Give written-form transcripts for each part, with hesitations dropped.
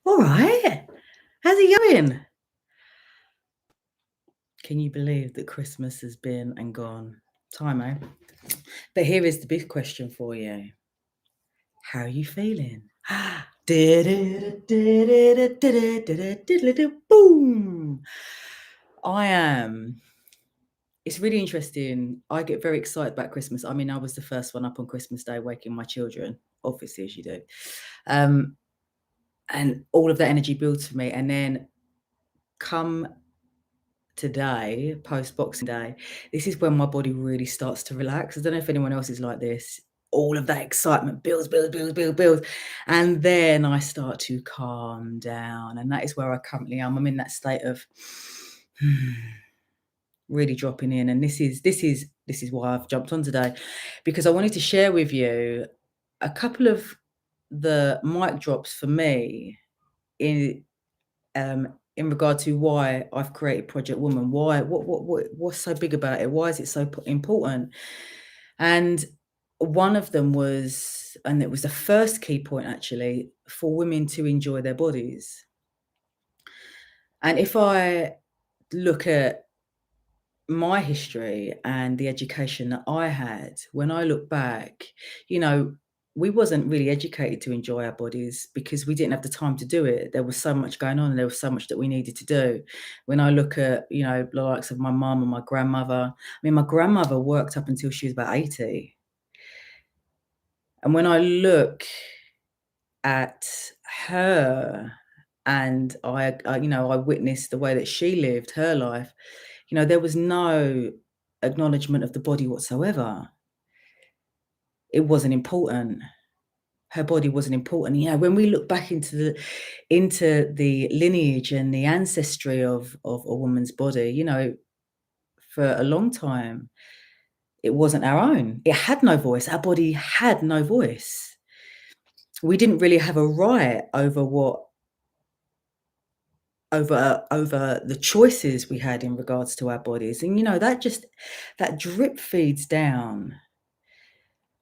All right. How's it going? Can you believe that Christmas has been and gone? Time, eh? But here is the big question for you. How are you feeling? Boom. I am. It's really interesting. I get very excited about Christmas. I mean, I was the first one up on Christmas Day waking my children, obviously, as you do. Um, and all of that energy builds for me. And then come today, post Boxing Day, this is when my body really starts to relax. I don't know if anyone else is like this. All of that excitement builds, builds, builds, builds, builds. And then I start to calm down. And that is where I currently am. I'm in that state of really dropping in. And this is why I've jumped on today, because I wanted to share with you a couple of the mic drops for me in regard to why I've created Project Wøman. Why? What's so big about it? Why is it so important? And one of them was, and it was the first key point actually, for women to enjoy their bodies. And if I look at my history and the education that I had, when I look back, you know, we wasn't really educated to enjoy our bodies because we didn't have the time to do it. There was so much going on and there was so much that we needed to do. When I look at, the likes of my mum and my grandmother, I mean, my grandmother worked up until she was about 80. And when I look at her and I witnessed the way that she lived her life, there was no acknowledgement of the body whatsoever. It wasn't important. Her body wasn't important. When we look back into the lineage and the ancestry of a woman's body, for a long time, it wasn't our own. It had no voice. Our body had no voice. We didn't really have a right over the choices we had in regards to our bodies. And that drip feeds down.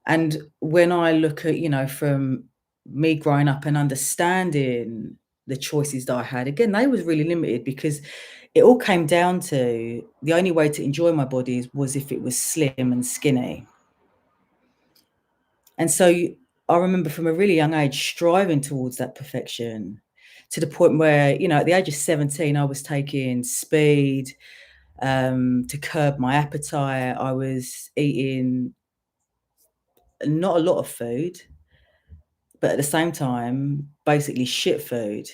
And when I look at, from me growing up and understanding the choices that I had, again, they was really limited because it all came down to the only way to enjoy my body was if it was slim and skinny. And so I remember from a really young age striving towards that perfection, to the point where, at the age of 17, I was taking speed to curb my appetite. I was eating not a lot of food, but at the same time, basically shit food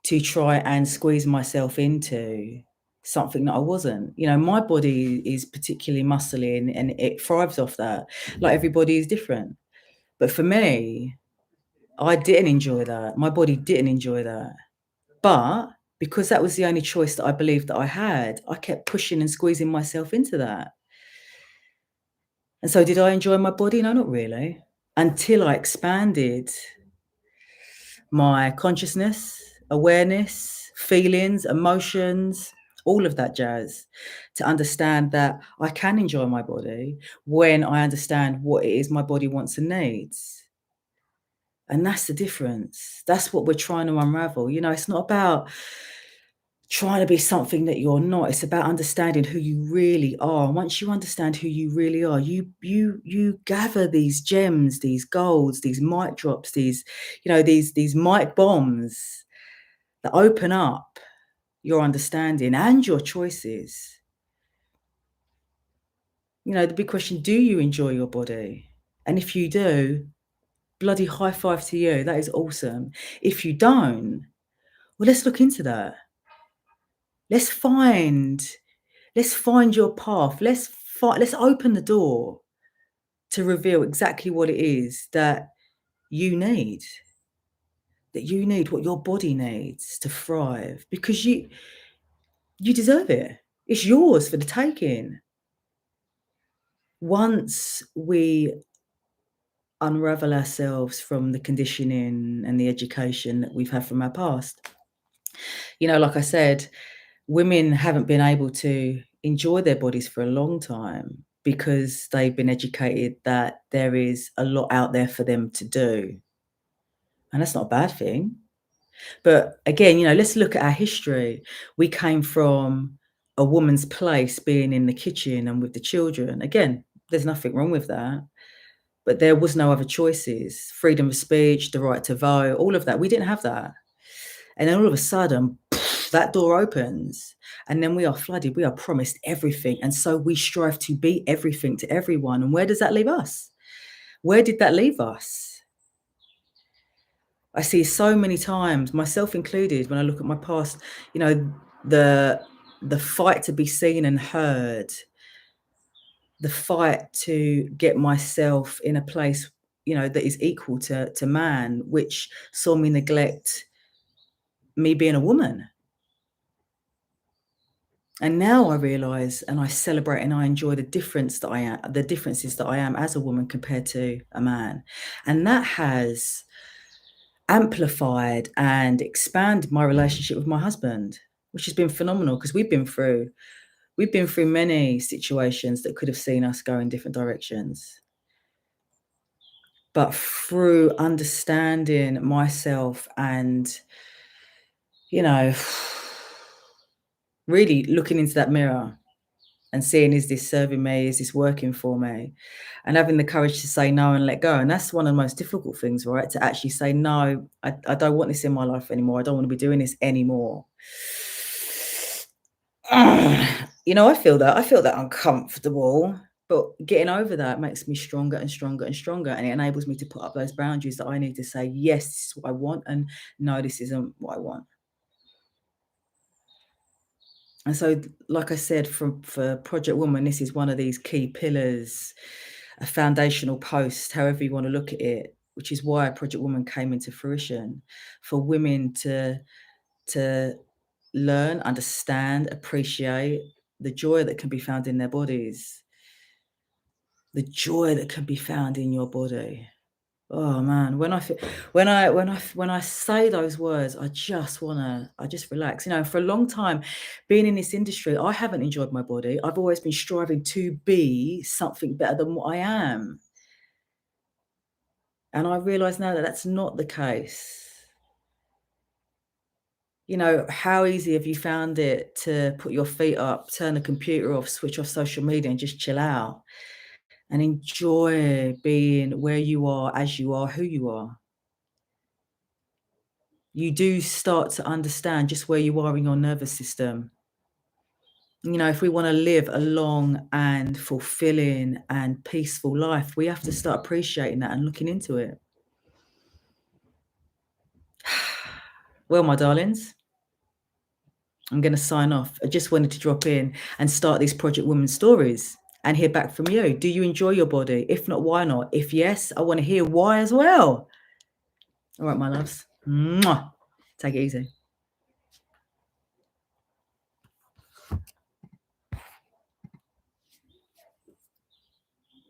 to try and squeeze myself into something that I wasn't. My body is particularly muscly and it thrives off that. Like, everybody is different. But for me, I didn't enjoy that. My body didn't enjoy that. But because that was the only choice that I believed that I had, I kept pushing and squeezing myself into that. And so did I enjoy my body? No, not really. Until I expanded my consciousness, awareness, feelings, emotions, all of that jazz, to understand that I can enjoy my body when I understand what it is my body wants and needs. And that's the difference. That's what we're trying to unravel. It's not about trying to be something that you're not. It's about understanding who you really are. And once you understand who you really are, you gather these gems, these golds, these mic drops, these mic bombs that open up your understanding and your choices. The big question, do you enjoy your body? And if you do, bloody high five to you. That is awesome. If you don't, well, let's look into that. Let's find your path. Let's open the door to reveal exactly what it is that you need. What your body needs to thrive, because you deserve it. It's yours for the taking. Once we unravel ourselves from the conditioning and the education that we've had from our past, like I said, women haven't been able to enjoy their bodies for a long time because they've been educated that there is a lot out there for them to do. and that's not a bad thing. But again, let's look at our history. We came from a woman's place being in the kitchen and with the children. Again, there's nothing wrong with that, but there was no other choices. Freedom of speech, the right to vote, all of that. We didn't have that. And then all of a sudden, that door opens, and then we are flooded. We are promised everything. And so we strive to be everything to everyone. And where does that leave us? Where did that leave us? I see so many times, myself included, when I look at my past, the fight to be seen and heard, the fight to get myself in a place, that is equal to man, which saw me neglect me being a woman. And now I realize and I celebrate and I enjoy the differences that I am as a woman compared to a man. And that has amplified and expanded my relationship with my husband, which has been phenomenal because we've been through many situations that could have seen us go in different directions. But through understanding myself and, really looking into that mirror and seeing, is this serving me? Is this working for me? And having the courage to say no and let go. And that's one of the most difficult things, right? To actually say, no, I don't want this in my life anymore. I don't want to be doing this anymore. I feel that uncomfortable, but getting over that makes me stronger and stronger and stronger. And it enables me to put up those boundaries that I need to say, yes, this is what I want. And no, this isn't what I want. And so, like I said, for Project Woman, this is one of these key pillars, a foundational post, however you want to look at it, which is why Project Woman came into fruition, for women to learn, understand, appreciate the joy that can be found in their bodies, the joy that can be found in your body. Oh man, when I say those words, I just relax. For a long time, being in this industry, I haven't enjoyed my body. I've always been striving to be something better than what I am. And I realize now that that's not the case. How easy have you found it to put your feet up, turn the computer off, switch off social media and just chill out and enjoy being where you are, as you are, who you are? You do start to understand just where you are in your nervous system. If we want to live a long and fulfilling and peaceful life, we have to start appreciating that and looking into it. Well, my darlings, I'm going to sign off. I just wanted to drop in and start these Project Women stories and hear back from you. Do you enjoy your body? If not, why not? If yes, I want to hear why as well. All right, my loves. Mwah. Take it easy.